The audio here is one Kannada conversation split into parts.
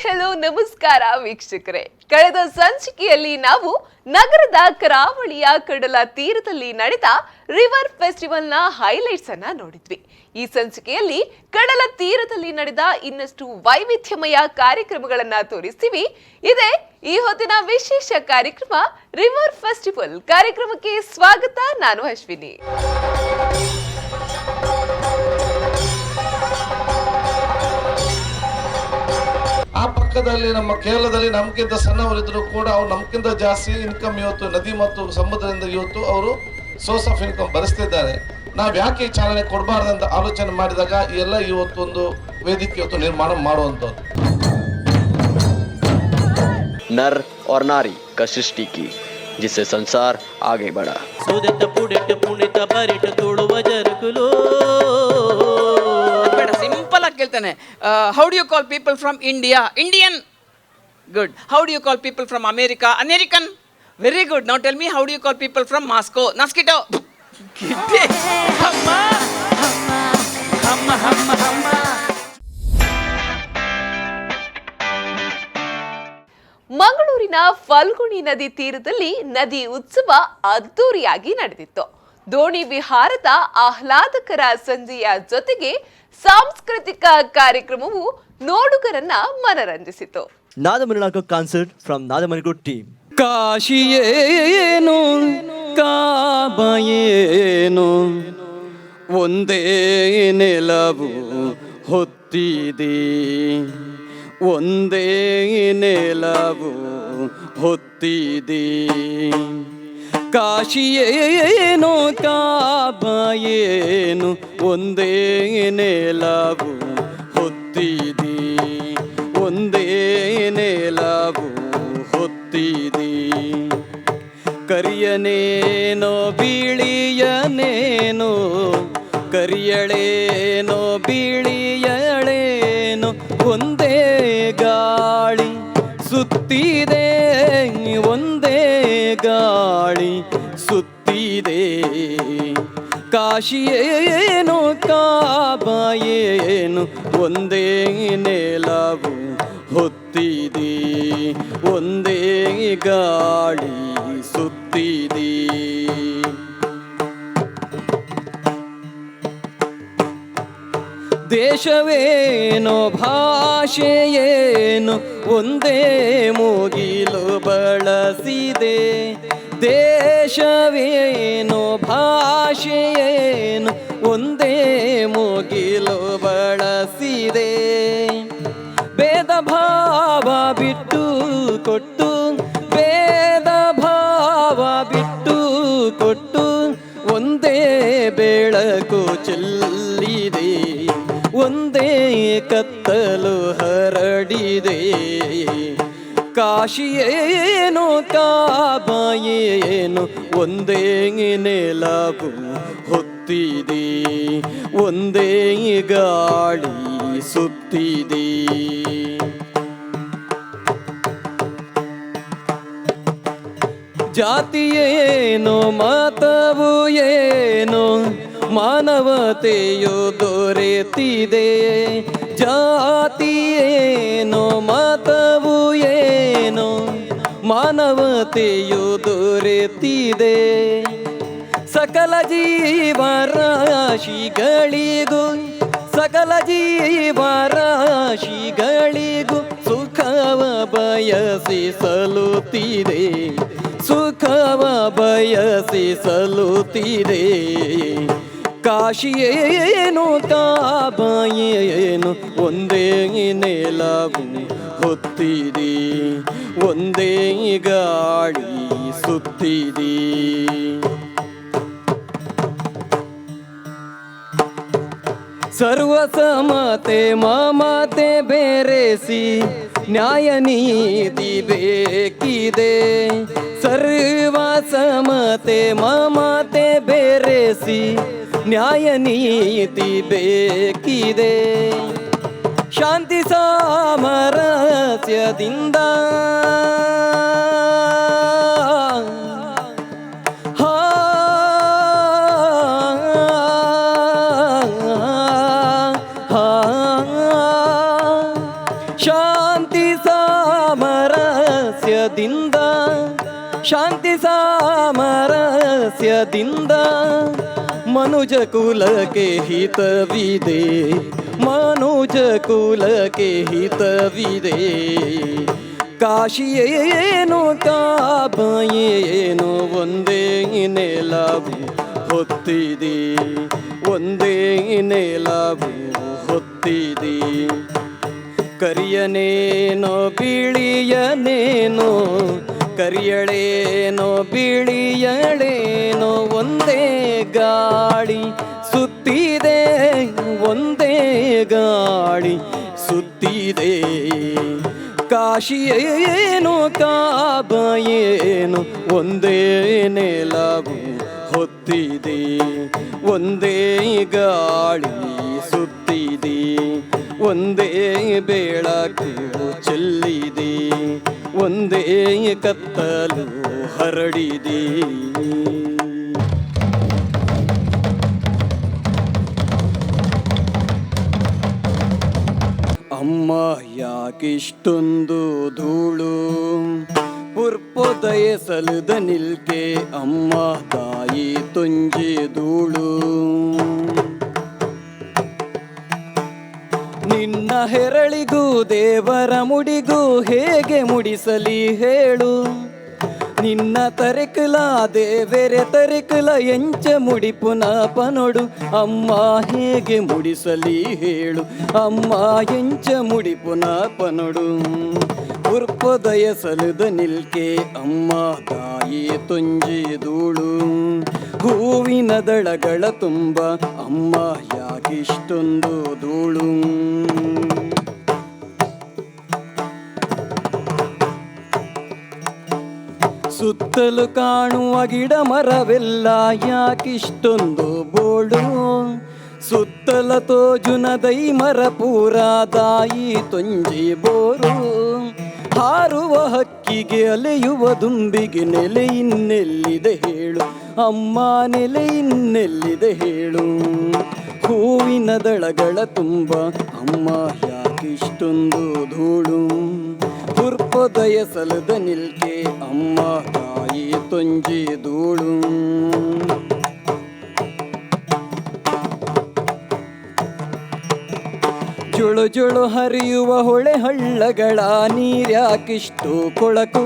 ಹೆಲೋ ನಮಸ್ಕಾರ ವೀಕ್ಷಕರೇ. ಕಳೆದ ಸಂಚಿಕೆಯಲ್ಲಿ ನಾವು ನಗರದ ಕರಾವಳಿಯ ಕಡಲ ತೀರದಲ್ಲಿ ನಡೆದ ರಿವರ್ ಫೆಸ್ಟಿವಲ್ನ ಹೈಲೈಟ್ಸ್ ಅನ್ನ ನೋಡಿದ್ವಿ. ಈ ಸಂಚಿಕೆಯಲ್ಲಿ ಕಡಲ ತೀರದಲ್ಲಿ ನಡೆದ ಇನ್ನಷ್ಟು ವೈವಿಧ್ಯಮಯ ಕಾರ್ಯಕ್ರಮಗಳನ್ನ ತೋರಿಸ್ತೀವಿ. ಇದೇ ಈ ಹೊತ್ತಿನ ವಿಶೇಷ ಕಾರ್ಯಕ್ರಮ ರಿವರ್ ಫೆಸ್ಟಿವಲ್. ಕಾರ್ಯಕ್ರಮಕ್ಕೆ ಸ್ವಾಗತ. ನಾನು ಅಶ್ವಿನಿ. ಆ ಪಕ್ಕದಲ್ಲಿ ನಮ್ಮ ಕೇರಳದಲ್ಲಿ ನಮ್ಗಿಂತ ಸಣ್ಣವರಿದ್ರು ಕೂಡ ಅವ್ರು ನಮ್ಗಿಂತ ಜಾಸ್ತಿ ಇನ್ಕಮ್ ಇವತ್ತು ನದಿ ಮತ್ತು ಸಮುದ್ರದಿಂದ ಇವತ್ತು ಅವರು ಸೋರ್ಸ್ ಆಫ್ ಇನ್ಕಮ್ ಬರೆಸ್ತಿದ್ದಾರೆ. ನಾವು ಯಾಕೆ ಚಾಲನೆ ಕೊಡಬಾರ್ದಂತ ಆಲೋಚನೆ ಮಾಡಿದಾಗ ಎಲ್ಲ ಇವತ್ತೊಂದು ವೇದಿಕೆ ಇವತ್ತು ನಿರ್ಮಾಣ ಮಾಡುವಂಥದ್ದು. नर और नारी का सृष्टि की जिससे संसार आगे बढ़ा. ಸುದೆತ ಪುಡೆಟ ಪುಣಿತ ಬರಿಟ ತುಳುವ ಜರುಕುಲು. ಬೇಡ, ಸಿಂಪಲ್ ಆಗಿ ಕೇಳ್ತಾನೆ. How do you call people from India? Indian. Good. How do you call people from America? American. Very good. Now tell me, how do you call people from Moscow? Mosquito. ಹಮ್ಮ ಹಮ್ಮ ಹಮ್ಮ ಹಮ್ಮ. ಮಂಗಳೂರಿನ ಫಲ್ಗುಣಿ ನದಿ ತೀರದಲ್ಲಿ ನದಿ ಉತ್ಸವ ಅದ್ದೂರಿಯಾಗಿ ನಡೆದಿತ್ತು. ದೋಣಿ ವಿಹಾರದ ಆಹ್ಲಾದಕರ ಸಂಜೆಯ ಜೊತೆಗೆ ಸಾಂಸ್ಕೃತಿಕ ಕಾರ್ಯಕ್ರಮವು ನೋಡುಗರನ್ನ ಮನರಂಜಿಸಿತು. ನಾದಮಣಿನಾಕ ಕಾನ್ಸರ್ಟ್ ಫ್ರಮ್ ನಾದಮಣಿಗೂ ಟೀಮ್. ಕಾಶಿಯೇನು ಕಾಬಯೇನು ಒಂದೇ ನೆಲವು ಹೊತ್ತಿದೆ, ಒಂದೇ ನೆಲವು ಹೊತ್ತಿದೆ. ಕಾಶಿಯೇನು ಕಾಬಯೇನು ಒಂದೇ ನೆಲವು ಹೊತ್ತಿದೆ, ಒಂದೇ ನೆಲವು ಹೊತ್ತಿದೆ. ಕರಿಯನೇನೋ ಬಿಳಿಯನೇನೋ, ಕರಿಯಳೇನೋ ಬಿಳಿಯಳೇನೋ ಒಂದೇ ಗಾಳಿ ಸುತ್ತಿದೆ, ಒಂದೇ ಗಾಳಿ ಸುತ್ತಿದೆ. ಕಾಶಿಯೇನು ಕಾಬಯೇನು ಒಂದೇ ನೆಲವು ಹೊತ್ತಿದೆ, ಒಂದೇ ಗಾಳಿ ಸುತ್ತಿದೆ. ದೇಶವೇನೋ ಭಾಷೆಯೇನು ಒಂದೇ ಮುಗಿಲು ಬಳಸಿದೆ. ದೇಶವೇನೋ ಭಾಷೆಯೇನು ಒಂದೇ ಮುಗಿಲು ಬಳಸಿದೆ. ಭೇದ ಭಾವ ಬಿಟ್ಟು ಕೊಟ್ಟು, ಭೇದ ಭಾವ ಬಿಟ್ಟು ಕೊಟ್ಟು ಒಂದೇ ಬೆಳಕು ಚೆಲ್ಲಿದೆ, ಒಂದೇ ಕತ್ತಲು ಹರಡಿದೆ. ಕಾಶಿಯೇನು ಕಾಬಯೇನು ಒಂದೇ ನೆಲವು ಹೊತ್ತಿದೆ, ಒಂದೇ ಗಾಳಿ ಸುತ್ತಿದೆ. ಜಾತಿಯೇನೋ ಮತವು ಏನೋ ಮಾನವತೆಯು ದೊರೆತಿದೆ. ಜಾತಿಯೇನೋ ಮತವು ಏನೋ ಮಾನವತೆಯು ದೊರೆತಿದೆ. ಸಕಲ ಜೀವರಾಶಿಗಳಿಗೂ, ಸಕಲ ಜೀವರಾಶಿಗಳಿಗೂ ಸುಖವ ಬಯಸಿ ಸಲುತ್ತಿದೆ, ಸುಖವ ಬಯಸಿ ಸಲುತ್ತಿದೆ. ಕಾಶಿಯೇನು ಕಾಬಯೇನು ಒಂದೇ ನೆಲವು ಹೊತ್ತಿದೆ, ಒಂದೇ ಗಾಳಿ ಸುತ್ತಿದೆ. ಸರ್ವಸಮತೆ ಮಮತೆ ಬೆರೆಸಿ ನ್ಯಾಯ ನೀತಿ ಬೇಕಿದೆ. ಸರ್ವಸಮತೆ ಮಮತೆ ಬೆರೆಸಿ ನ್ಯಾಯ ನೀತಿ ಬೇಕಿದೆ. ಶಾಂತಿ ಸಾಮರಸ್ಯದಿಂದ ಶಾಂತಿ ಶಾಂತಿ ಸಾಮರಸ್ಯದಿಂದ ಮನುಜ ಕುಲಕ್ಕೆ ಹಿತವಿದೆ, ಮನುಜ ಕುಲಕ್ಕೆ ಹಿತವಿದೆ. ಕಾಶಿಯೇನು ಕಾಬಯೇನು ಒಂದೇ ನೆಲವು ಹೊತ್ತಿದೆ, ಒಂದೇ ನೆಲವು ಹೊತ್ತಿದೆ. ಕರಿಯನೇನೋ ಬಿಳಿಯನೇನೋ, ಕರಿಯಳೇನೋ ಬಿಳಿಯಳೇನೋ ಒಂದೇ ಗಾಳಿ ಸುತ್ತಿದೆ, ಒಂದೇ ಗಾಳಿ ಸುತ್ತಿದೆ. ಕಾಶಿಯೇನು ಕಾಬಯೇನು ಒಂದೇ ನೆಲವು ಹೊತ್ತಿದೆ, ಒಂದೇ ಗಾಳಿ ಸುತ್ತಿದೆ, ಒಂದೇ ಬೆಳಕು ಚೆಲ್ಲಿದೆ, ಒಂದೇ ಕತ್ತಲು ಹರಡಿದೆ. ಅಮ್ಮ ಯಾಕಿಷ್ಟೊಂದು ಧೂಳು ಪುರ್ಪೊದಯ ಸಲುದ ನಿಲ್ಕೆ, ಅಮ್ಮ ತಾಯಿ ತುಂಜಿ ಧೂಳು. ನಿನ್ನ ಹೆರಳಿಗೂ ದೇವರ ಮುಡಿಗೂ ಹೇಗೆ ಮುಡಿಸಲಿ ಹೇಳು. ನಿನ್ನ ತರಿಕಲ ದೇವರೆ ತರಿಕಲ ಎಂಚ ಮುಡಿಪುನ ಪನೊಡು. ಅಮ್ಮ ಹೇಗೆ ಮುಡಿಸಲಿ ಹೇಳು, ಅಮ್ಮ ಎಂಚ ಮುಡಿಪುನ ಪನೊಡು. ಉರ್ಪೊದಯ ಸಲುದ ನಿಲ್ಕೆ, ಅಮ್ಮ ತಾಯಿ ತುಂಜಿ ಧೂಳು. ಹೂವಿನ ದಳಗಳ ತುಂಬ ಅಮ್ಮ ಯಾಕಿಷ್ಟೊಂದು ಧೂಳು. ಸುತ್ತಲೂ ಕಾಣುವ ಗಿಡ ಮರವೆಲ್ಲ ಯಾಕಿಷ್ಟೊಂದು ಬೋಳು. ಸುತ್ತಲ ತೋಜುನ ದೈ ಮರ ಪೂರ ದಾಯಿ ತೊಂಜಿ ಬೋರು. ಹಾರುವ ಹಕ್ಕಿಗೆ ಅಲೆಯುವ ದುಂಬಿಗೆ ನೆಲೆ ಇನ್ನೆಲ್ಲಿದೆ ಹೇಳು, ಅಮ್ಮ ನೆಲೆ ಇನ್ನೆಲ್ಲಿದೆ ಹೇಳು. ಹೂವಿನ ದಳಗಳ ತುಂಬ ಅಮ್ಮ ಯಾಕಿಷ್ಟೊಂದು ಧೂಳು. ಪುರ್ಪೊದಯ ಸಲದ ನಿಲ್ಕೆ, ಅಮ್ಮ ತಾಯಿ ತೊಂಜಿ ಧೂಳು. ಜುಳು ಜುಳು ಹರಿಯುವ ಹೊಳೆ ಹಳ್ಳಗಳ ನೀರ್ಯಾಕಿಷ್ಟು ಕೊಳಕು.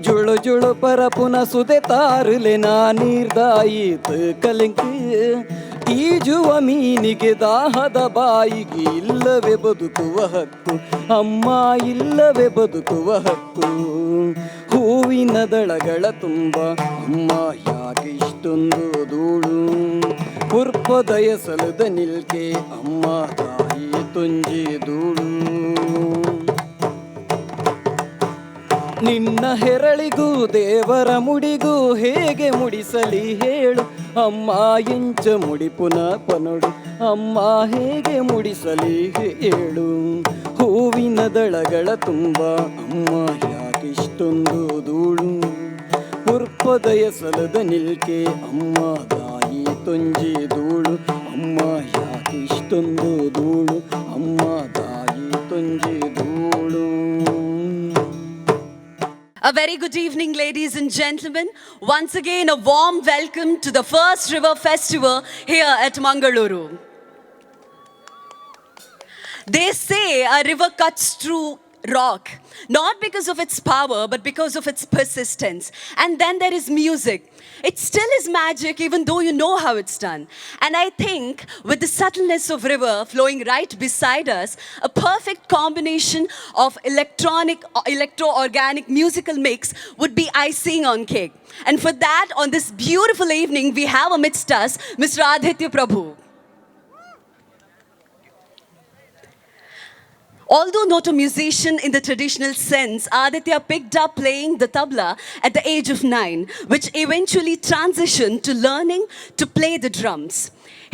ಜುಳು ಜುಳು ಪರಪುನ ಸುದೆ ತಾರುಲೆ ನಾ ನೀರ್ದಾಯಿತು ಕಲಿಂಕ್. ಈಜುವ ಮೀನಿಗೆ ದಾಹದ ಬಾಯಿಗೆ ಇಲ್ಲವೇ ಬದುಕುವ ಹಕ್ಕು, ಅಮ್ಮ ಇಲ್ಲವೇ ಬದುಕುವ ಹಕ್ಕು. ಹೂವಿನ ದಳಗಳ ತುಂಬ ಅಮ್ಮ ಯಾಕಿಷ್ಟೊಂದು ಧೂಳು. ಪುರ್ಪೊದಯ ಸಲುದ ನಿಲ್ಕೆ, ಅಮ್ಮ ತಾಯಿ ತುಂಜಿ ಧೂಳು. ನಿನ್ನ ಹೆರಳಿಗೂ ದೇವರ ಮುಡಿಗೂ ಹೇಗೆ ಮುಡಿಸಲಿ ಹೇಳು, ಅಮ್ಮ ಎಂಚ ಮುಡಿಪುನ ಪನೊಡು. ಅಮ್ಮ ಹೇಗೆ ಮುಡಿಸಲಿ ಹೇಳು. ಹೂವಿನ ದಳಗಳ ತುಂಬ ಅಮ್ಮ ಯಾಕಿಷ್ಟೊಂದು ಧೂಳು. ಪುರ್ಪೊದಯ ಸಲದ ನಿಲ್ಕೆ, ಅಮ್ಮ ತಾಯಿ ತುಂಜಿ ಧೂಳು. ಅಮ್ಮ ಯಾಕಿಷ್ಟೊಂದು ಧೂಳು, ಅಮ್ಮ ತಾಯಿ ತುಂಜಿ ಧೂಳು. A very good evening, ladies and gentlemen. Once again, a warm welcome to the first River Festival here at Mangaluru. They say a river cuts through rock, not because of its power, but because of its persistence. And then there is music. It still is magic even though you know how it's done. And I think with the subtleness of river flowing right beside us, a perfect combination of electro-organic musical mix would be icing on cake. And for that, on this beautiful evening, we have amidst us Mr. Aditya Prabhu. Although not a musician in the traditional sense, Aditya picked up playing the tabla at the age of 9, which eventually transitioned to learning to play the drums.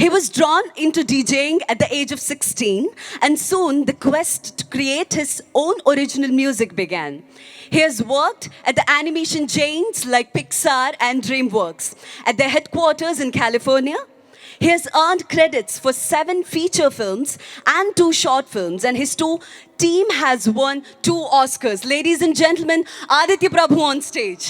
He was drawn into DJing at the age of 16, and soon the quest to create his own original music began. He has worked at the animation giants like Pixar and DreamWorks, at their headquarters in California. He has earned credits for 7 feature films and 2 short films, and his team has won 2 Oscars. Ladies and gentlemen, Aditya Prabhu on stage.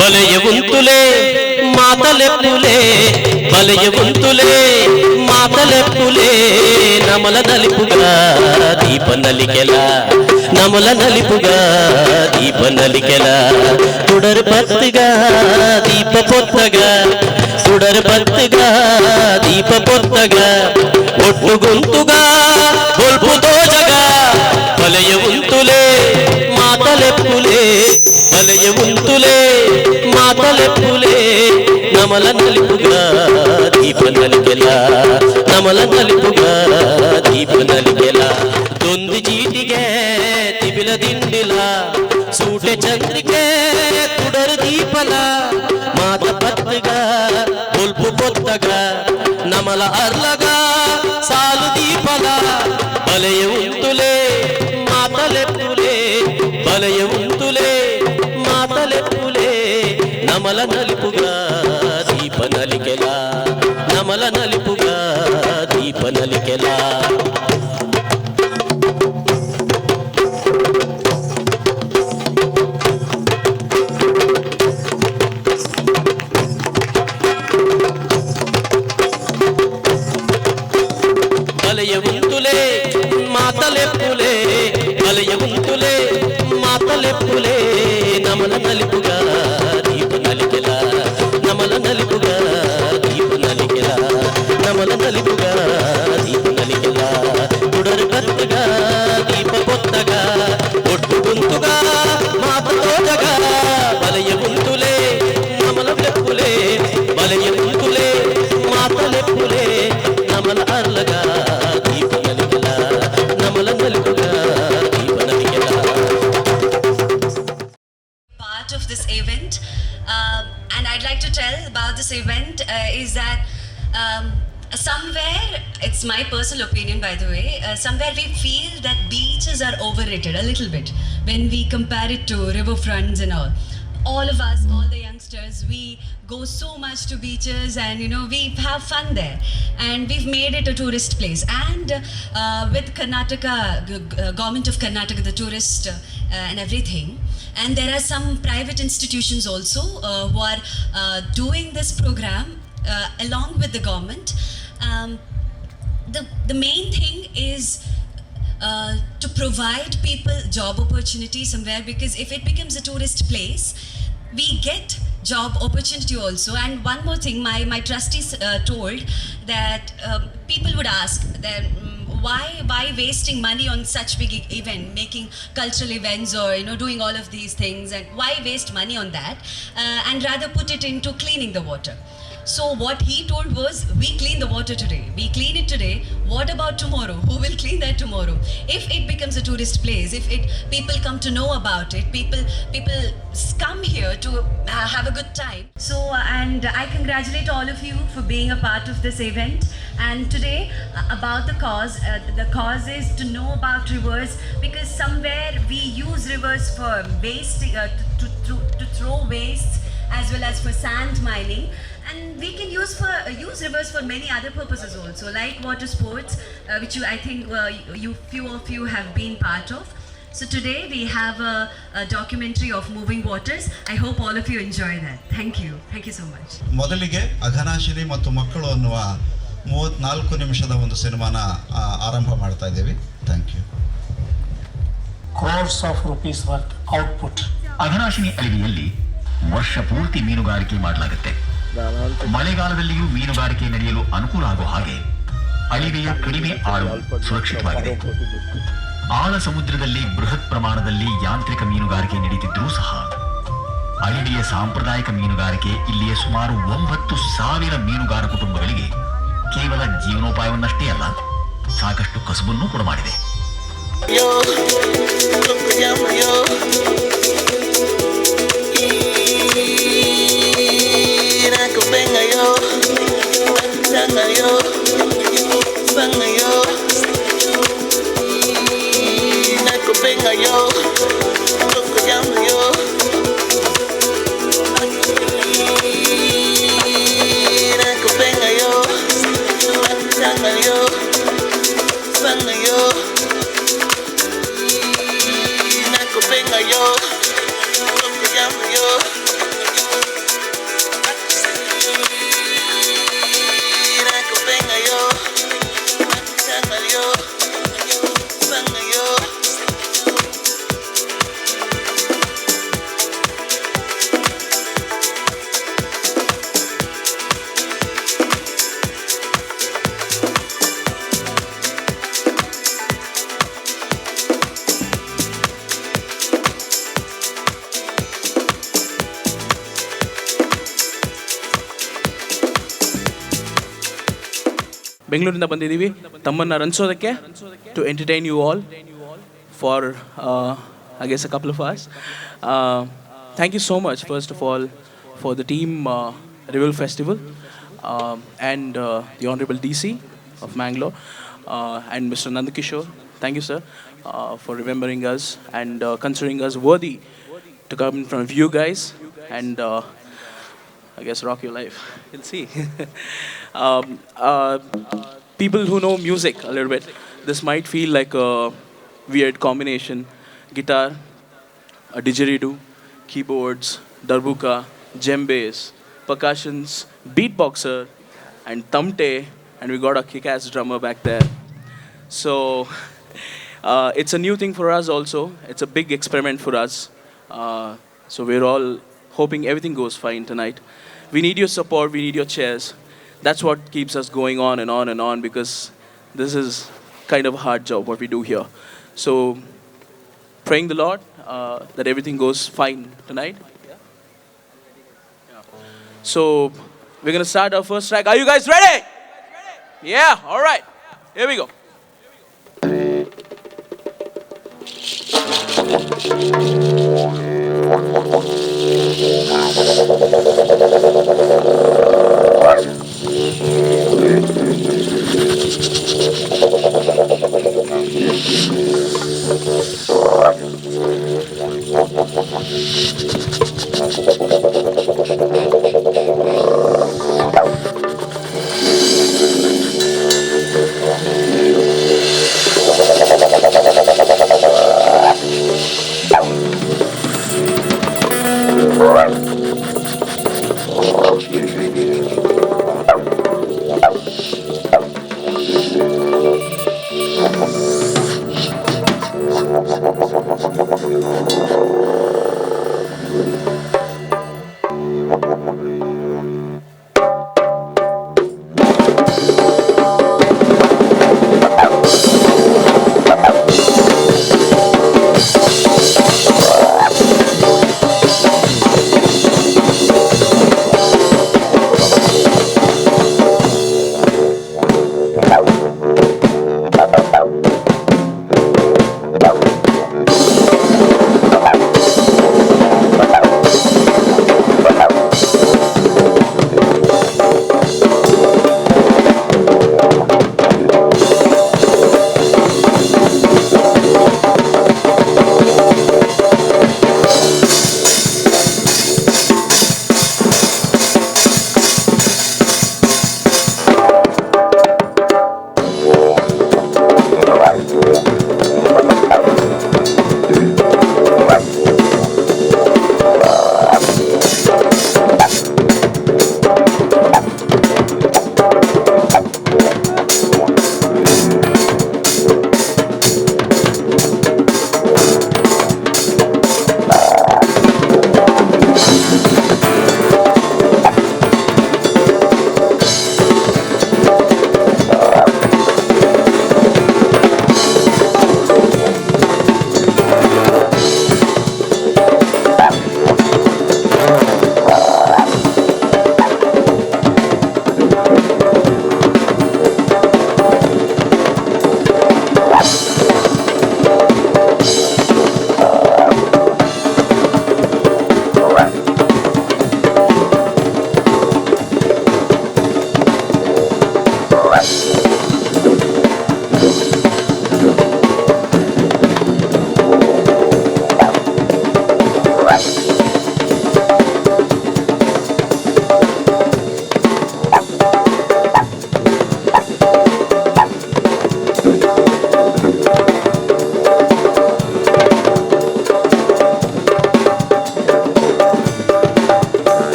బలయవంతులే మాతలెప్పులే బలయవంతులే మాతలెప్పులే నమల నలిపుగా దీప నలికెల నమల నలిపుగా దీప నలికెల తుడర్ బత్తుగా దీప పొత్తగా తుడర్ బత్తుగా దీప పొత్తగా ఒట్టు గొంతుగా గొల్పు దోజగా బలయవంతులే మాతలెప్పులే బలయవంతులే మాతలెప్పులే నమల నలిపుగా దీప నలికెల నమల నలిపుగా దీప నలికెల దొంది చీటిಗೆ ತಿಬಿಲ ದಿಂಡಿಲ ಸೂಟೆ ಚಂದ್ರಿಕೆ ಕುಡರು ದೀಪಲ ಮಾತ ಪತ್ತಗ ಒಲ್ಪು ಪೊತ್ತಗ ನಮಲ ಅರ್ಲಗ ಸಾಲು ದೀಪಲ ಬಲೆಯುಂತುಲೆ ಮಾತಲೆಪ್ಪುಲೆ ಬಲೆಯುಂತುಲೆ ಮಾತಲೆಪ್ಪುಲೆ ನಮಲ ನಲಿಪುಗ ದೀಪ ನಲಿಕೆಲ ನಮಲ ನಲಿಪುಗ ದೀಪ ನಲಿಕೆಲ బలయవంతులే మాతలెప్పులే బలయవంతులే మాతలెప్పులే నమల నలిపుగా దీప నలికెల నమల నలిపుగా దీప నలికెల నమల నలిపుగా దీప నలికెల కుడరు కత్తుగా దీప పొత్తగా ఒట్టు గొంతుగా మాత తోజగా బలయవంతులే నమల వెప్పులే బలయవంతులే మాతలెప్పులే నమల అర్లగా దీప నలికెల నమల నలిపుగా దీప నలికెల. Part of this event, and I'd like to tell about this event is that somewhere, it's my personal opinion by the way, somewhere we feel that beaches are overrated a little bit when we compare it to riverfronts and all. All of us, all the youngsters, we go so much to beaches and we have fun there, and we've made it a tourist place. And with Karnataka, government of Karnataka, the tourist and everything, and there are some private institutions also who are doing this program along with the government. The main thing is to provide people job opportunity somewhere, because if it becomes a tourist place, we get job opportunity also. And one more thing, my trustees told that people would ask that why wasting money on such big event, making cultural events or doing all of these things, and why waste money on that and rather put it into cleaning the water. So what he told was, we clean the water today, we clean it today, what about tomorrow? Who will clean that tomorrow? If it becomes a tourist place, if it people come to know about it, people come here to have a good time. So and I congratulate all of you for being a part of this event. And today about the cause is to know about rivers, because somewhere we use rivers for waste, to throw waste, as well as for sand mining, and we can use rivers for many other purposes also, like water sports, which I think few of you have been part of. So today we have a documentary of moving waters. I hope all of you enjoy that. Thank you so much. ಮೊದಲಿಗೆ ಅಘನಾಶಿನಿ ಮತ್ತು ಮಕ್ಕಳು ಅನ್ನುವ 34 ನಿಮಿಷದ ಒಂದು ಸಿನಿಮಾನ ಆರಂಭ ಮಾಡ್ತಾ ಇದ್ದೀವಿ. Thank you. crores of rupees worth output. Aghanashini ಅಡವಿಯಲ್ಲಿ ವರ್ಷ ಪೂರ್ತಿ ಮೀನುಗಾರಿಕೆ ಮಾಡಲಾಗುತ್ತೆ. ಮಳೆಗಾಲದಲ್ಲಿಯೂ ಮೀನುಗಾರಿಕೆ ನಡೆಯಲು ಅನುಕೂಲ ಆಗುವ ಹಾಗೆ ಅಳಿವೆಯ ಕಡಿಮೆ ಆಳು ಸುರಕ್ಷಿತವಾಗಿದೆ. ಆಳ ಸಮುದ್ರದಲ್ಲಿ ಬೃಹತ್ ಪ್ರಮಾಣದಲ್ಲಿ ಯಾಂತ್ರಿಕ ಮೀನುಗಾರಿಕೆ ನಡೀತಿದ್ರೂ ಸಹ ಅಳಿವೆಯ ಸಾಂಪ್ರದಾಯಿಕ ಮೀನುಗಾರಿಕೆ ಇಲ್ಲಿಯ ಸುಮಾರು 9,000 ಮೀನುಗಾರ ಕುಟುಂಬಗಳಿಗೆ ಕೇವಲ ಜೀವನೋಪಾಯವನ್ನಷ್ಟೇ ಅಲ್ಲ, ಸಾಕಷ್ಟು ಕಸುಬನ್ನು ಕೂಡ ಮಾಡಿದೆ. Venga yo, venga yo, venga yo, naco venga yo, loco llamo yo, naco venga yo, venga yo, venga yo, naco venga yo, loco llamo yo. ಬೆಂಗಳೂರಿಂದ ಬಂದಿದ್ದೀವಿ ತಮ್ಮನ್ನು ರಂಸೋದಕ್ಕೆ, to entertain you all for I guess a couple of hours. Thank you so much first of all for the team Revel Festival and the Honorable DC of Mangalore and Mr. Nandakishore. Thank you, sir, for remembering us and considering us worthy to come in front of you guys and I guess rock your life. You'll see. People who know music a little bit, this might feel like a weird combination. Guitar, a didgeridoo, keyboards, darbuka, djembes, percussions, beatboxer, and tamte, and we got a kick-ass drummer back there. So it's a new thing for us also. It's a big experiment for us. So we're all hoping everything goes fine tonight. We need your support, we need your cheers. That's what keeps us going on and on and on, because this is kind of a hard job what we do here. So praying the Lord that everything goes fine tonight. So we're going to start our first track. Are you guys ready? Yeah, all right. Here we go.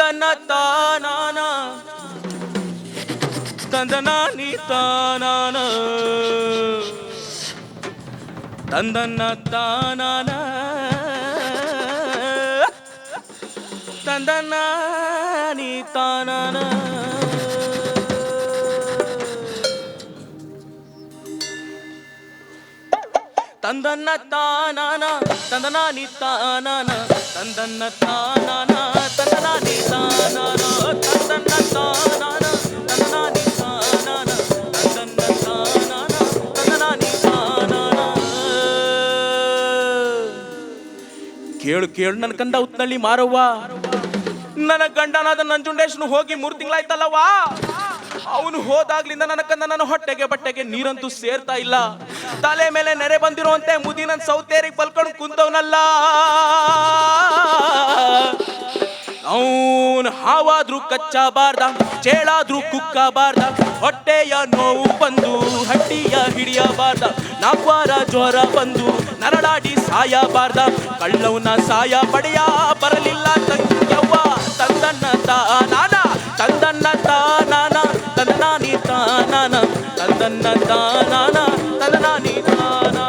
ತಂದನ್ನ ತಾನಾನ ತಂದನ ನೀ ತಾನಾನ ತಂದನ್ನ ತಾನಾನ ತಂದನ ನೀ ತಾನಾನ ತಂದನ್ನ ತಾನಾನ ತಂದನ ನೀ ತಾನಾನ ತಂದನ್ನ ತಾನಾನ ತಂದನ ನೀ ತಾನಾನ ತಂದನ್ನ ತಾನಾನ ತಂದನ ನೀ ತಾನಾನ ತಂದನ್ನ ತಾನಾನ ತಂದನ ನೀ ತಾನಾನ. ಕೇಳು ಕೇಳು ನನ್ನ ಕಂದ ಉತ್ನಳ್ಳಿ ಮಾರವ್ವ, ನನ್ನ ಗಂಡನಾದ ನಂಜುಂಡೇಶ್ನು ಹೋಗಿ 3 ತಿಂಗಳಾಯ್ತಲ್ಲವಾ. ಅವನು ಹೋದಾಗ್ಲಿಂದ ನನ್ನ ಕಂದ ನನ್ನ ಹೊಟ್ಟೆಗೆ ಬಟ್ಟೆಗೆ ನೀರಂತೂ ಸೇರ್ತಾ ಇಲ್ಲ. ತಲೆ ಮೇಲೆ ನೆರೆ ಬಂದಿರುವಂತೆ ಮುದಿ ನನ್ನ ಸೌತೇರಿಗೆ ಬಲ್ಕೊಂಡು ಕುಂತವನಲ್ಲ. ಅವನು ಹಾವಾದ್ರೂ ಕಚ್ಚಬಾರ್ದ, ಚೇಳಾದ್ರೂ ಕುಕ್ಕಬಾರ್ದ, ಹೊಟ್ಟೆಯ ನೋವು ಬಂದು ಹಟ್ಟಿಯ ಹಿಡಿಯಬಾರ್ದ, 4 ವಾರ ಜ್ವರ ಬಂದು ನರಳಾಡಿ ಸಾಯಬಾರ್ದ, ಕಳ್ಳವನ ಸಾಯ ಪಡೆಯ ಬರಲಿಲ್ಲ ತಂಗ್ಯವ್ವ. ತಂದನ್ನ ತಾನಾನ ತಂದನ್ನ ತಾನಾನ ತಂದನ ನೀ ತಾನಾನ ತಂದನ್ನ ತಾನಾನ ತಂದನ ನೀ ತಾನಾನ.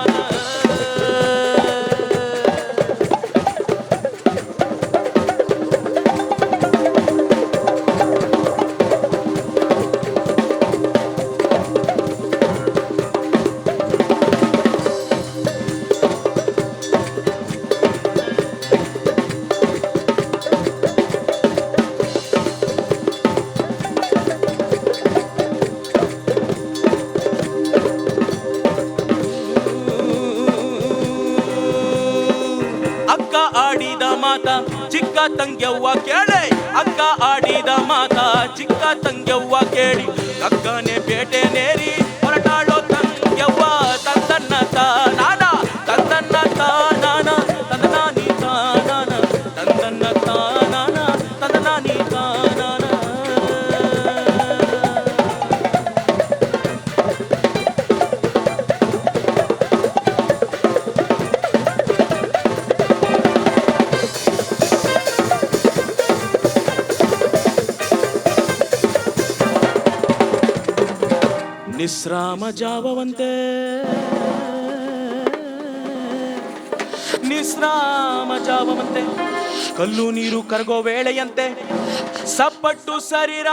ಅಕ್ಕ ಆಡಿದ ಮಾತ ಚಿಕ್ಕ ತಂಗ್ಯವ್ವ ಕೇಳಿ, ಅಕ್ಕ ಆಡಿದ ಮಾತ ಚಿಕ್ಕ ತಂಗ್ಯವ್ವ ಕೇಳಿ, ಅಕ್ಕನೇ ಪೇಟೆ ನೇರಿ ಹೊರಟಾಳೋ ತಂಗ್ಯವ್ವ. ತಂದನ್ನ ತಾನಾನ ತಂದನ್ನ ತಾನಾನ ತಂದನ ನೀ ತಾನಾನ ತಂದನ್ನ ತಾನಾನ ತಂದನ ನೀ ತಾನಾನ. ನಿಸ್ರಾಮ ಜಾವವಂತೆ ನಿಸ್ರಾಮ ಜಾವವಂತೆ, ಕಲ್ಲು ನೀರು ಕರಗೋ ವೇಳೆಯಂತೆ, ಸಪ್ಪಟ್ಟು ಸರಿರಾತ್ರಿಯಂತೆ.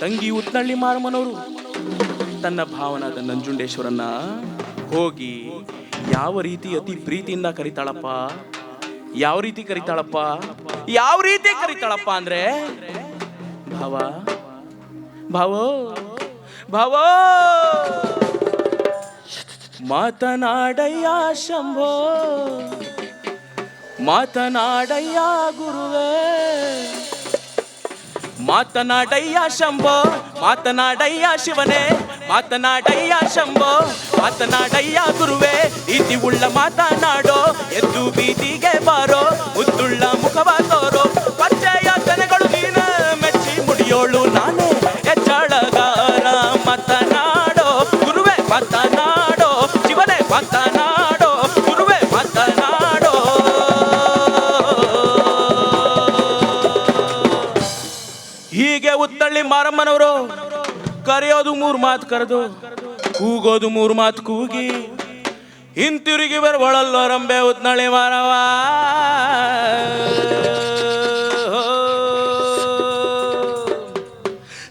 ತಂಗಿ ಉತ್ನಳ್ಳಿ ಮಾರಮ್ಮನವರು ತನ್ನ ಭಾವನಾದ ನಂಜುಂಡೇಶ್ವರನ್ನ ಹೋಗಿ ಯಾವ ರೀತಿ ಅತಿ ಪ್ರೀತಿಯಿಂದ ಕರಿತಾಳಪ್ಪ, ಯಾವ ರೀತಿ ಕರಿತಾಳಪ್ಪ, ಯಾವ ರೀತಿ ಕರಿತಾಳಪ್ಪ ಅಂದ್ರೆ, ಭಾವ ಭಾವೋ ಭಾವೋ ಮಾತನಾಡಯ್ಯ ಶಂಭೋ, ಮಾತನಾಡಯ್ಯ ಗುರುವೇ, ಮಾತನಾಡಯ್ಯ ಶಂಭೋ, ಮಾತನಾಡಯ್ಯ ಶಿವನೇ, ಮಾತನಾಡಯ್ಯ ಶಂಭೋ, ಮಾತನಾಡಯ್ಯ ಗುರುವೇ. ರೀತಿ ಉಳ್ಳ ಮಾತನಾಡೋ, ಎದ್ದು ಬೀದಿಗೆ ಬಾರೋ, ಮುದ್ದುಳ್ಳ ಮುಖವ ತೋರೋ, ಪರಿಚಯ ತನೆಗಳು ನೀನ ಮೆಚ್ಚಿ ಮುಡಿಯೋಳು ನಾನೇ ಹೆಚ್ಚಳಗಾರ. ಮಾತನಾಡೋ ಗುರುವೇ ಮಾತನಾಡೋ, ಶಿವನೇ ಮಾತನಾಡೋ, ಗುರುವೇ ಮಾತನಾಡೋ. ಹೀಗೆ ಉತ್ತಳ್ಳಿ ಮಾರಮ್ಮನವರು ಕರೆಯೋದು 3 ಮಾತು ಕರೆದು, ಕೂಗೋದು 3 ಮಾತು ಕೂಗಿ, ಹಿಂತಿರುಗಿ ಬರುವಳಲ್ಲೋ ರಂಬೆ ಉತ್ನಳ್ಳಿ ಮಾರವ.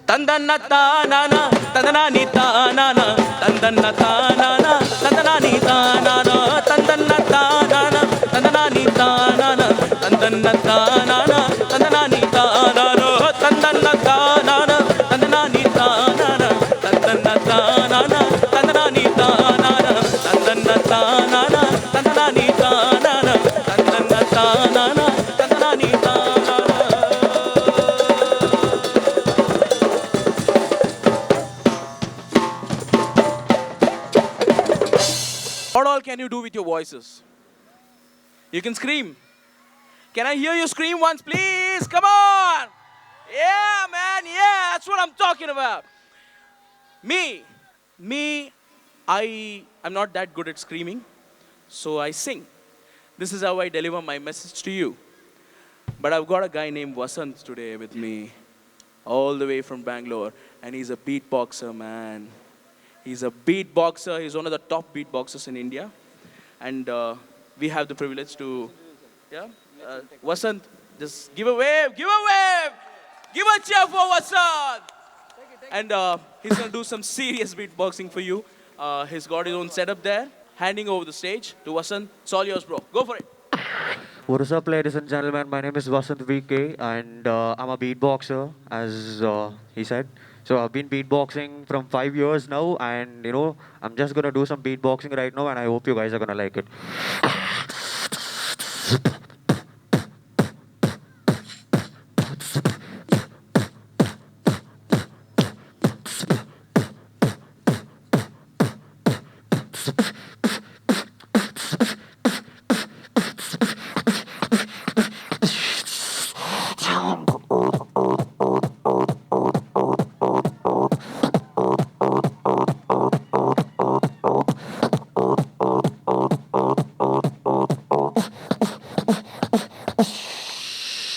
ತಂದನ್ನ ತಾನಾನ ತಂದನ ನೀ ತಾನಾನ ತಂದನ್ನ ತಾನಾನ ತಂದನ ನೀ ತಾನಾನ ತಂದನ್ನ ತಾನಾನ ತಂದನ ನೀ ತಾನಾನ ತಂದನ್ನ ತಾನಾನ ತಂದನ ನೀ ತಾನಾನ ತಂದನ್ನ ತಾನಾನ ತಂದನ ನೀ ತಾನಾನ ತಂದನ್ನ ತಾನಾನ ತಂದನ ನೀ ತಾನಾನ ತಂದನ್ನ ತಾನಾನ ತಂದನ ನೀ ತಾನಾನ ತಂದನ್ನ ತಾನಾನ ತಂದನ ನೀ ತಾನಾನ. What all can you do with your voices? You can scream. Can I hear you scream once, please? Come on! Yeah, man, yeah, that's what I'm talking about. I'm not that good at screaming, so I sing. This is how I deliver my message to you. But I've got a guy named Vasant today with me, all the way from Bangalore, and he's a beatboxer, man. He's a beatboxer. He's one of the top beatboxers in India, and we have the privilege to, Vasant, just give a wave, give a wave, give a cheer for Vasant. And he's gonna do some serious beatboxing for you. He's got his own setup there. Handing over the stage to Vasant. It's all yours, bro. Go for it. What is up, ladies and gentlemen? My name is Vasant VK, and I'm a beatboxer, as he said. So I've been beatboxing from 5 years now, and I'm just gonna do some beatboxing right now, and I hope you guys are gonna like it.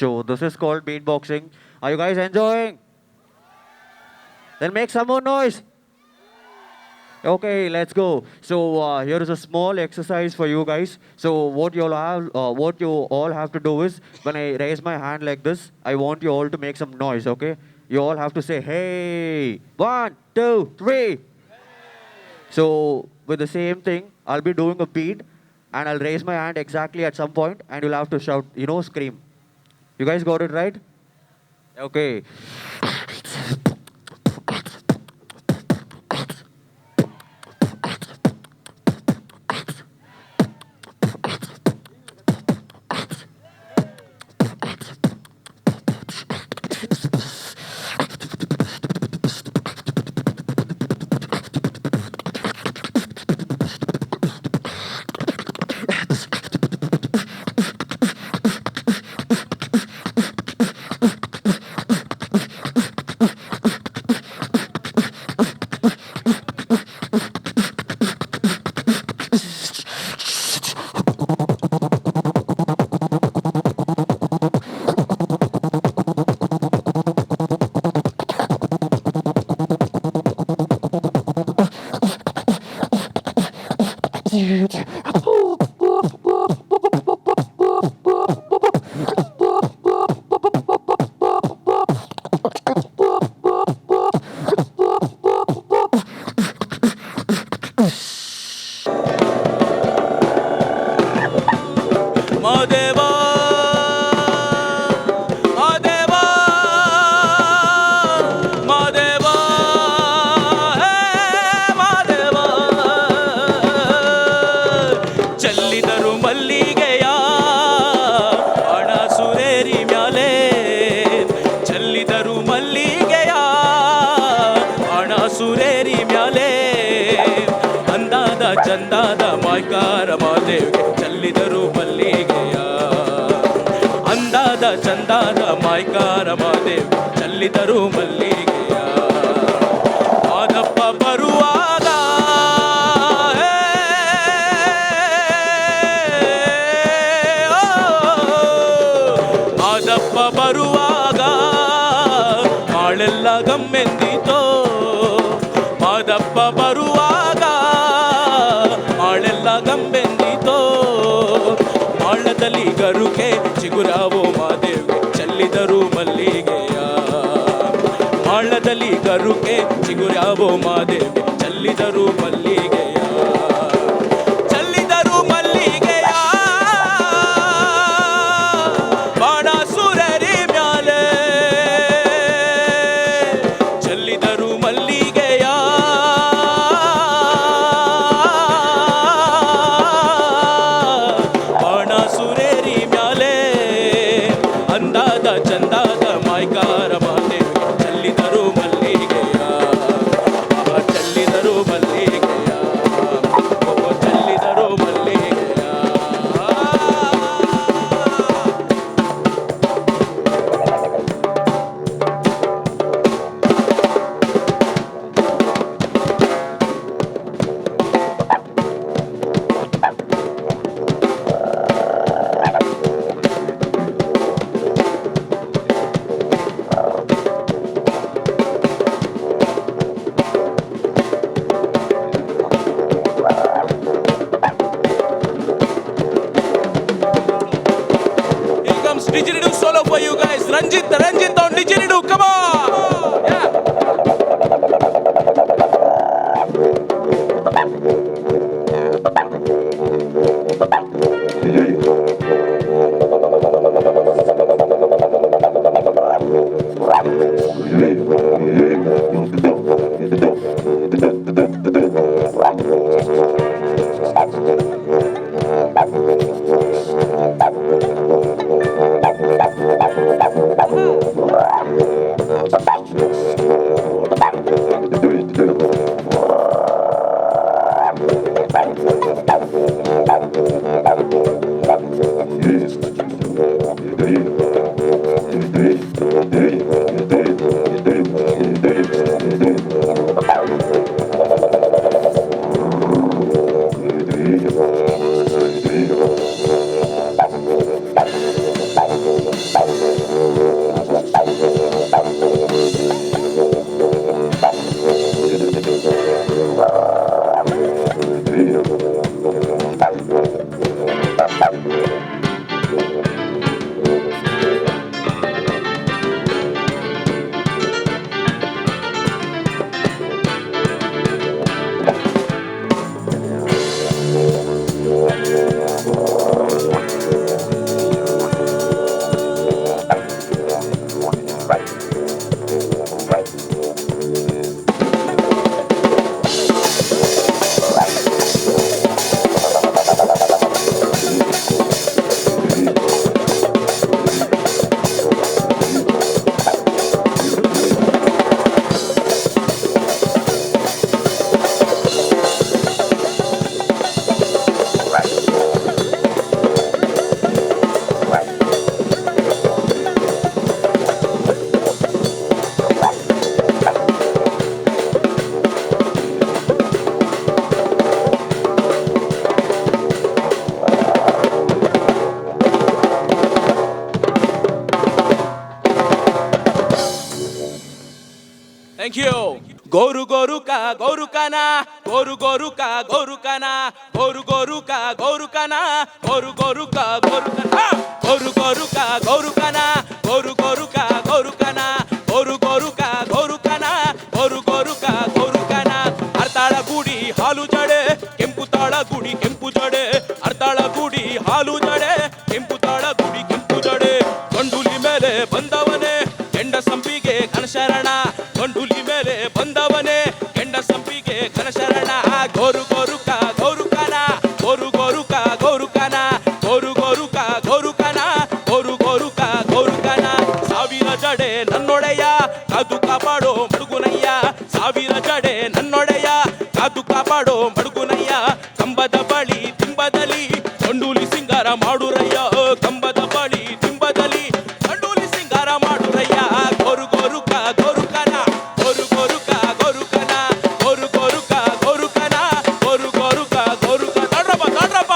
So this is called beatboxing. Are you guys enjoying? Then make some more noise. Okay, let's go. So here is a small exercise for you guys. So what you all have to do is, when I raise my hand like this, I want you all to make some noise. Okay? You all have to say, "Hey!" 1, 2, 3. So with the same thing, I'll be doing a beat, and I'll raise my hand exactly at some point, and you'll have to shout, scream. You guys got it right? Okay. ಚಂದಾದ ಮಾಯ್ಕಾರ ಮಾದೇವ್ಗೆ ಚೆಲ್ಲಿದರು ಮಲ್ಲಿಗೆಯ ಅಂದಾದ ಚಂದಾದ ಮಾಯ್ಕಾರ ಮಾದೇವ್ಗೆ ಚೆಲ್ಲಿದರು ಮಲ್ಲಿಗೆಯ ಮಾದಪ್ಪ ಬರುವಾಗ ಮಾದಪ್ಪ ಬರುವಾಗ ಮಾಳೆಲ್ಲ ಗಮ್ಮೆಂದಿತೋ ಮಾದಪ್ಪ ಬರುವಾಗ ಮಾಳೆಲ್ಲ ಗಂಬೆಂದಿತೋ ಮಾಳದಲ್ಲಿ ಗರುಕೆ ಚಿಗುರಾವೋ ಮಾದೇವ್ಗೆ ಚೆಲ್ಲಿದರು ಮಲ್ಲಿಗೆಯ ಮಾಳದಲ್ಲಿ ಗರುಕೆ ಚಿಗುರಾವೋ ಮಾದೇವ್ಗೆ ಚೆಲ್ಲಿದರು ಮಲ್ಲಿಗೆಯ ಚೆಲ್ಲಿದರು ಮಲ್ಲಿಗೆಯ ಬಾಣಾಸುರರಿ ಮ್ಯಾಲೆ ಚೆಲ್ಲಿದರು ಮಲ್ಲಿಗೆಯ ಅಂದಾದ ಚಂದಾದ ಮಾಯ್ಕಾರ ಮಾದೇವ್ಗೆ ಚೆಲ್ಲಿದರು ಮಲ್ಲಿಗೆಯ didgeridoo solo for you guys. Ranjit on didgeridoo. Come on. Yeah. Thank you. Goru goru ka goru kana, goru goru ka goru kana, goru goru ka goru kana, goru goru ka goru kana, goru goru ka goru kana, goru goru ka goru kana, goru goru ka goru kana, goru goru ka goru kana. ಅರ್ತಾಳ ಗುಡಿ ಹಾಲು ಜಡೆ, ಕೆಂಪು ತಾಳ ಗುಡಿ ಕೆಂಪು ಜಡೆ, ಅರ್ತಾಳ ಗುಡಿ ಹಾಲು ಜಡೆ, ಕೆಂಪು ತಾಳ ಗುಡಿ ಕೆಂಪು ಜಡೆ. ಗಂಡುಲಿ ಮೇಲೆ ಬಂದವನೇ ಕೆಂಡ ಸಂಪಿಗೆ ಕನಶರಣ, ಗಂಡುಲಿ ಮೇಲೆ ಬಂದವನೇ ಕೆಂಡ ಸಂಪಿಗೆ ಕನಶರಣ. ಗೋರು ಗೋರು ಕ ಗೋರು ಕನ, ಗೋರು ಗೋರು ಕ ಗೋರು ಕನ, ಗೋರು ಗೋರು ಕ ಗೋರು ಕನ, ಗೋರು ಗೋರು ಕ ಗೋರು ಕನ. ಸಾವಿರ ಜಡೆ ನನ್ನೊಡೆಯ ಕಾದು ಕಾಪಾಡೋ ಮಡುಗುನಯ್ಯ, ಸಾವಿರ ಜಡೆ ನನ್ನೊಡೆಯ ಕಾದು ಕಾಪಾಡೋ ಮಡುಗುನಯ್ಯ. ಕಂಬದ ಬಳಿ ತಿಂಬದಲ್ಲಿ ಗಂಡೂಲಿ ಸಿಂಗಾರ ಮಾಡುರಯ್ಯ, ಕಂಬದ ಬಳಿ ತಿಂಬದಲ್ಲಿ ಗಂಡೂಲಿ ಸಿಂಗಾರ ಮಾಡುರಯ್ಯ. ಗೋರು ಗೋರು ಕ ಗೋರು ಕನ, ಗೋರು ಗೋರು ಕ ಗೋರು ಕನ, ಗೋರು ಗೋರು ಕ ಗೋರು ಕನ, ಗೋರು ಗೋರು ಕ ಗೋರು ಕ. ತಾಡ್ರಪ್ಪ ತಾಡ್ರಪ್ಪ.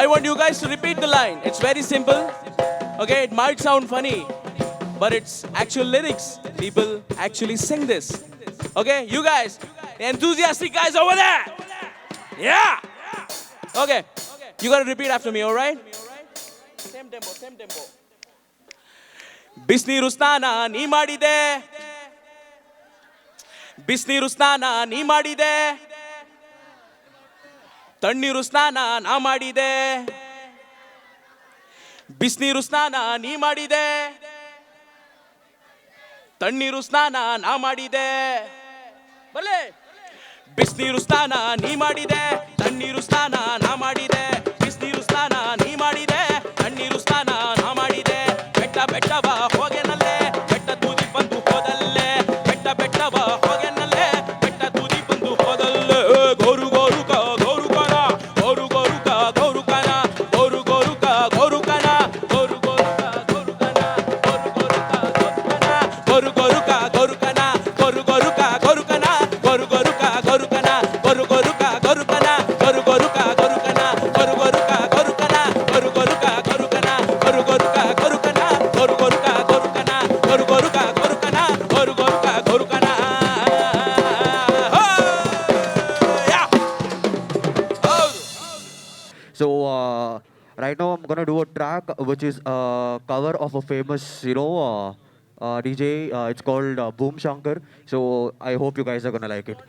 I want you guys to repeat the line. It's very simple. Okay, it might sound funny, but it's actual lyrics. People actually sing this. Okay, you guys, the enthusiastic guys over there. Yeah. Okay, you gotta repeat after me, all right? ಬಿಸ್ನೀರು ಸ್ನಾನ ನೀ ಮಾಡಿದೆ, ಬಿಸ್ನೀರು ಸ್ನಾನ ನೀ ಮಾಡಿದೆ, ತಣ್ಣೀರು ಸ್ನಾನ ನಾ ಮಾಡಿದೆ. ಬಿಸ್ನೀರು ಸ್ನಾನ ನೀ ಮಾಡಿದೆ, ತಣ್ಣೀರು ಸ್ನಾನ ನಾ ಮಾಡಿದೆ. ಬಲೆ ಬಿಸ್ನೀರು ಸ್ನಾನ ನೀ ಮಾಡಿದೆ, ತಣ್ಣೀರು ಸ್ನಾನ ನಾ ಮಾಡಿದೆ. ಬಿಸ್ನೀರು ಸ್ನಾನ ನೀ ಮಾಡಿದೆ, ತಣ್ಣೀರು ಸ್ನಾನ ನಾ ಮಾಡಿದೆ. ಬೆಟ್ಟ ಬೆಟ್ಟವ ಹೋಗೆನಲ್ಲೇ, ಬೆಟ್ಟ ತೂದಿ ಬಂದು ಹೋದಲ್ಲೇ. ಬೆಟ್ಟ ಬೆಟ್ಟವ ಹೋಗೆನಲ್ಲೇ, ಬೆಟ್ಟ ತೂದಿ ಬಂದು ಹೋದಲ್ಲೇ. Goru ಗೋರುಕ ಗೋರುಕನ, Goru ಗೋರುಕ ಗೋರುಕನ, Goru ಗೋರುಕ ಗೋರುಕನ, Goru ಗೋರುಕ ಗೋರುಕನ, Goru ಗೋರುಕ ಗೋರುಕನ, Goru ಗೋರುಕ ಗೋರುಕನ, Goru ಗೋರುಕ ಗೋರುಕನ, Goru ಗೋರುಕ ಗೋರುಕನ, Goru ಗೋರುಕ ಗೋರುಕನ, Goru ಗೋರುಕ ಗೋರುಕನ, Goru ಗೋರುಕ ಗೋರುಕನ, Goru ಗೋರುಕ ಗೋರುಕನ, Goru ಗೋರುಕ ಗೋರುಕನ, Goru ಗೋರುಕ ಗೋರುಕನ, Goru ಗೋರುಕ ಗೋರುಕನ, Goru ಗೋರುಕ ಗೋರುಕನ. So right now I'm gonna do a track which is a cover of a famous, DJ. It's called Boom Shankar. So I hope you guys are gonna like it.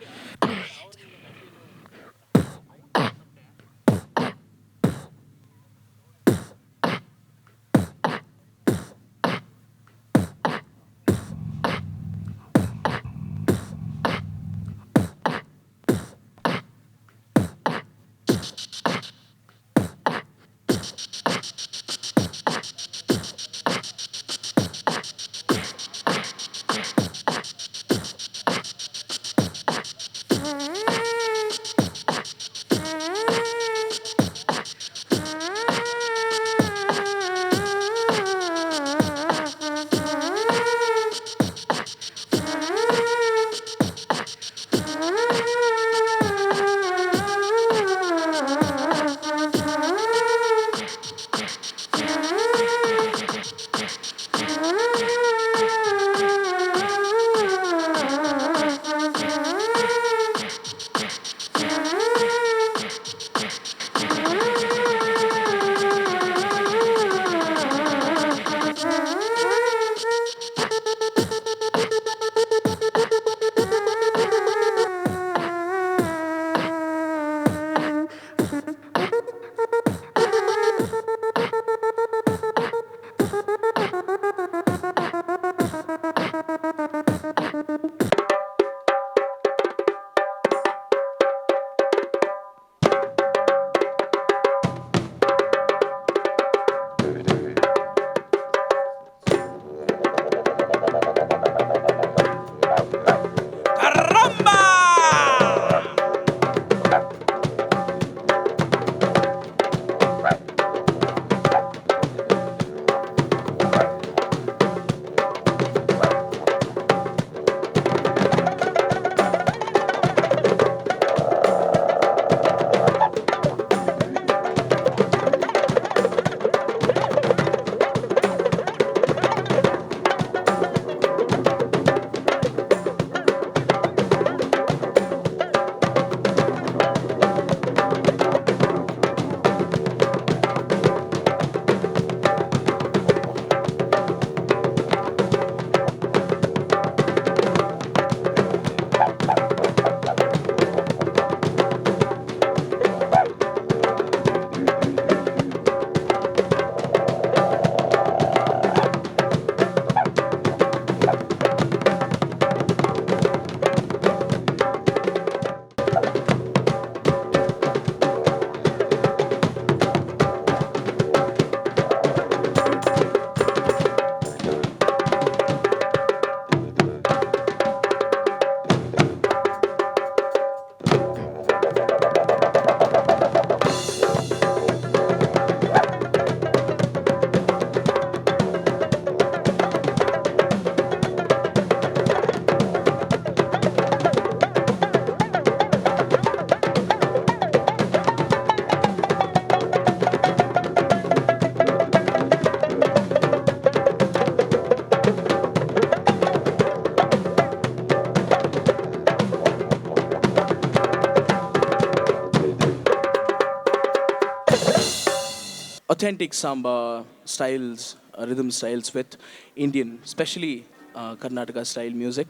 authentic samba styles, rhythm styles with Indian, especially Karnataka style music.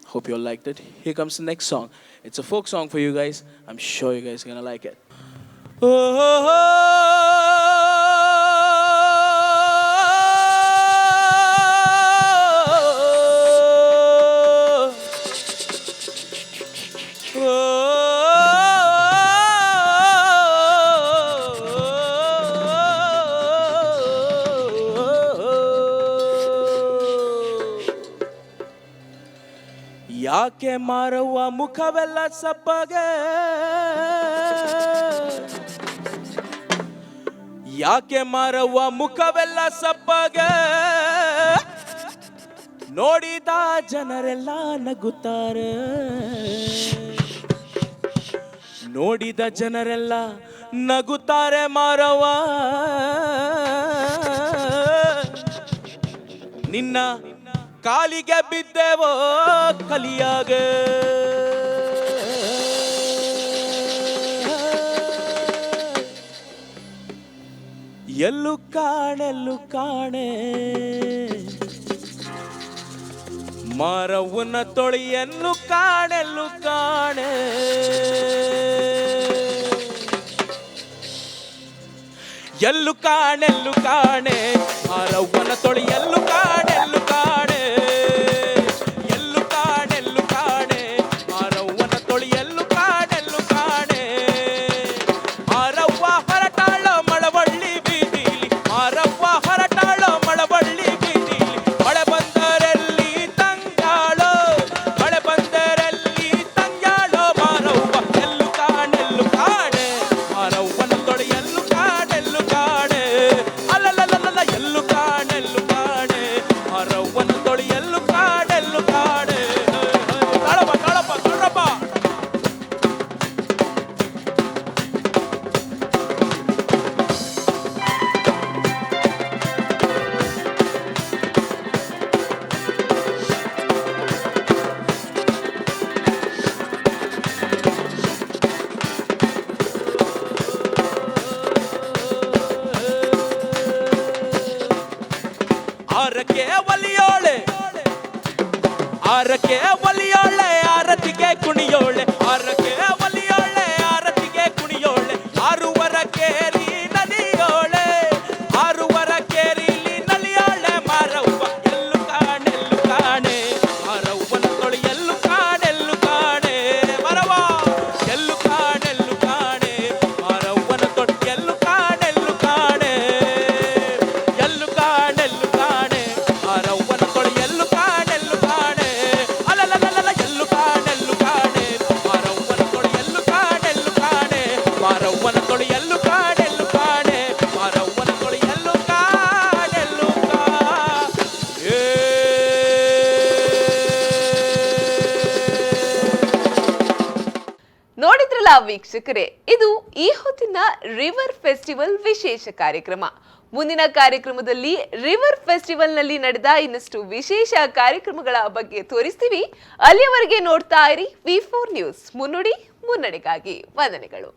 Hope you all liked it. Here comes the next song. It's a folk song for you guys. I'm sure you guys are gonna like it. ಯಾಕೆ ಮಾರವ್ವ ಮುಖವೆಲ್ಲ ಸಪ್ಪಗೆ, ಯಾಕೆ ಮಾರವ್ವ ಮುಖವೆಲ್ಲ ಸಪ್ಪಗೆ, ನೋಡಿದ ಜನರೆಲ್ಲ ನಗುತ್ತಾರೆ, ನೋಡಿದ ಜನರೆಲ್ಲ ನಗುತ್ತಾರೆ ಮಾರವ್ವ, ನಿನ್ನ ಕಾಲಿಗೆ ಬಿದ್ದೆವೋ ಕಲಿಯಾಗ, ಎಲ್ಲೂ ಕಾಣೆಲ್ಲೂ ಕಾಣೆ ಮಾರವ್ವನ ತೊಳೆಯಲ್ಲೂ ಕಾಣೆಲ್ಲೂ ಕಾಣೆ, ಎಲ್ಲೂ ಕಾಣೆಲ್ಲೂ ಕಾಣೆ ಮಾರವ್ವನ ತೊಳೆಯಲ್ಲೂ ಕಾಣೆಲ್ಲೂ ಕಾಣೆ, ಎಲ್ಲೂ ಕಾಣೆಲ್ಲೂ ಕಾಣೆ ಮಾರವ್ವನ ತೊಳೆಯಲ್ಲೂ ಕಾಣೆಲ್ಲೂ ಕಾಣೆ, ಮಾರವ್ವ ಹೊರಟಾಳೋ ಮಳವಳ್ಳಿ ಬೀದಿಲಿ, ಮಾರವ್ವ ಹೊರಟಾಳೋ ಮಳವಳ್ಳಿ ಬೀದಿಲಿ, ಮಳೆ ಬಂದರಲ್ಲಿ ತಂಗಾಳೋ, ಮಳೆ ಬಂದರಲ್ಲಿ ತಂಗಾಳೋ ಮಾರವ್ವ, ಎಲ್ಲೂ ಕಾಣೆಲ್ಲೂ ಕಾಣೆ ಮಾರವ್ವನ ತೊಳೆಯಲ್ಲೂ ಕಾಣೆಲ್ಲೂ ಕಾಣೆ, ಅಲ್ಲಲ್ಲ ಎಲ್ಲೂ ಕಾಣೆಲ್ಲೂ ಕಾಣೆ ಮಾರವ್ವನ ತೊಳೆಯಲ್ಲೂ ಕಾಣೆಲ್ಲೂ ಕಾಣೆ, ತಾಳಪ್ಪ ತಾಳಪ್ಪ ತಾಳಪ್ಪ. ಆರಕ್ಕೆ ಒಲಿಯೋಳೆ, ಆರಕ್ಕೆ ಒಲಿಯೋಳೆ, ಆರತಿಗೆ ಕುಣಿಯೋಳೆ, ಆರಕ್ಕೆ ಒಲಿಯೋಳೆ, ಆರತಿಗೆ ಕುಣಿಯೋಳೆ, ಆರುವರ ಕೇರಿ ನಲಿಯೋಳೆ, ಆರುವರ ಕೇರಿಲಿ ನಲಿಯೋಳೆ ಮಾರವ್ವ, ಎಲ್ಲೂ ಕಾಣೆಲ್ಲೂ ಕಾಣೆ ಮಾರವ್ವನ ತೊಳೆಯಲ್ಲೂ ಕಾಣೆಲ್ಲೂ ಕಾಣೆ, ಮರವ ಎಲ್ಲೂ ಕಾಣೆಲ್ಲೂ ಕಾಣೆ ಮಾರವ್ವನ ತೊಳೆಯಲ್ಲೂ ಕಾಣೆಲ್ಲೂ ಕಾಣೆ, ಎಲ್ಲೂ ಕಾಣೆಲ್ಲೂ ಕಾಣೆ ಮಾರವ್ವನ ತೊಳೆಯಲ್ಲೂ ಕಾಣೆಲ್ಲೂ ಕಾಣೆ, ಅಲ್ಲಲ್ಲ ಎಲ್ಲೂ ಕಾಣೆಲ್ಲೂ ಕಾಣೆ ಮಾರವ್ವನ ತೊಳೆಯಲ್ಲೂ ಕಾಣೆಲ್ಲೂ ಕಾಣೆ, ಮಾರವ್ವನ ತೊಳೆಯಲ್ಲೂ ಕಾಣೆಲ್ಲೂ ಕಾಣೆ, ಮಾರವ್ವನ ತೊಳೆಯಲ್ಲೂ ಕಾಣೆಲ್ಲೂ ಕಾಣೆ. ನೋಡಿದ್ರಲ್ಲ ವೀಕ್ಷಕರೇ, ಇದು ಈ ಹೊತ್ತಿನ ರಿವರ್ ಫೆಸ್ಟಿವಲ್ ವಿಶೇಷ ಕಾರ್ಯಕ್ರಮ. ಮುಂದಿನ ಕಾರ್ಯಕ್ರಮದಲ್ಲಿ ರಿವರ್ ಫೆಸ್ಟಿವಲ್ ನಲ್ಲಿ ನಡೆದ ಇನ್ನಷ್ಟು ವಿಶೇಷ ಕಾರ್ಯಕ್ರಮಗಳ ಬಗ್ಗೆ ತೋರಿಸ್ತೀವಿ. ಅಲ್ಲಿಯವರೆಗೆ ನೋಡ್ತಾ ಇರಿ V4 ನ್ಯೂಸ್, ಮುನ್ನುಡಿ ಮುನ್ನಡೆಗಾಗಿ ವಂದನೆಗಳು.